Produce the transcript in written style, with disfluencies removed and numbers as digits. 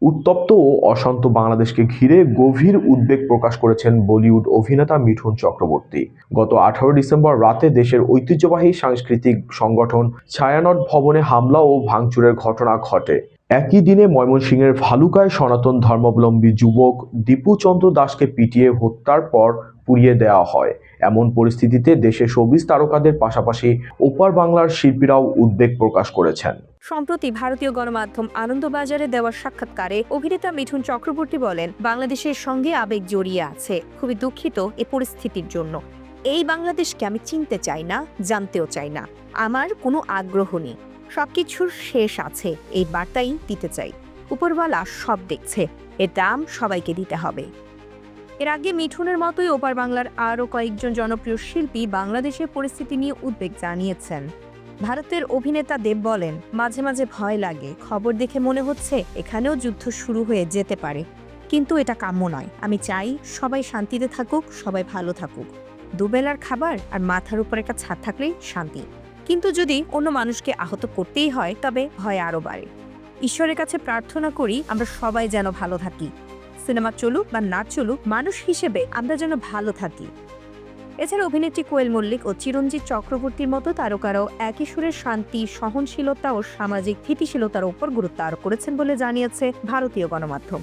উত্তপ্ত ও অশান্ত বাংলাদেশকে ঘিরে গভীর উদ্বেগ প্রকাশ করেছেন বলিউড অভিনেতা মিঠুন চক্রবর্তী। গত 18 ডিসেম্বর রাতে দেশের ঐতিহ্যবাহী সাংস্কৃতিক সংগঠন ছায়ানট ভবনে হামলা ও ভাঙচুরের ঘটনা ঘটে। একই দিনে ময়মনসিংহের ভালুকায় সনাতন ধর্মাবলম্বী যুবক দীপু চন্দ্র দাসকে পিটিয়ে হত্যার পর পুড়িয়ে দেওয়া হয়। এমন পরিস্থিতিতে দেশের শোবিজ তারকাদের পাশাপাশি ওপার বাংলার শিল্পীরাও উদ্বেগ প্রকাশ করেছেন। সম্প্রতি ভারতীয় গণমাধ্যম আনন্দবাজারে দেওয়া সাক্ষাৎকারে অভিনেতা মিঠুন চক্রবর্তী বলেন, বাংলাদেশের সঙ্গে আবেগ জড়িয়ে আছে। খুবই দুঃখিত এ পরিস্থিতির জন্য। এই বাংলাদেশকে আমি চিনতে চাই না, জানতেও চাই না। আমার কোনো আগ্রহ নেই। সবকিছুর শেষ আছে, এই বার্তাই দিতে চাই। উপরওয়ালা সব দেখছে, এর দাম সবাইকে দিতে হবে। এর আগে মিঠুনের মতোই ওপার বাংলার আরও কয়েকজন জনপ্রিয় শিল্পী বাংলাদেশের পরিস্থিতি নিয়ে উদ্বেগ জানিয়েছেন। ভারতের অভিনেতা দেব বলেন, মাঝে মাঝে ভয় লাগে। খবর দেখে মনে হচ্ছে এখানেও যুদ্ধ শুরু হয়ে যেতে পারে, কিন্তু এটা কাম্য নয়। আমি চাই সবাই শান্তিতে থাকুক, সবাই ভালো থাকুক। দুবেলার খাবার আর মাথার উপর একটা ছাদ থাকলেই শান্তি। কিন্তু যদি অন্য মানুষকে আহত করতেই হয়, তবে ভয় আরও বাড়ে। ঈশ্বরের কাছে প্রার্থনা করি আমরা সবাই যেন ভালো থাকি। সিনেমা চলুক বা না চলুক, মানুষ হিসেবে আমরা যেন ভালো থাকি। এছাড়া অভিনেত্রী কোয়েল মল্লিক ও চিরঞ্জিত চক্রবর্তীর মতো তারকারাও একই সুরে শান্তি, সহনশীলতা ও সামাজিক স্থিতিশীলতার উপর গুরুত্ব আরোপ করেছেন বলে জানিয়েছে ভারতীয় গণমাধ্যম।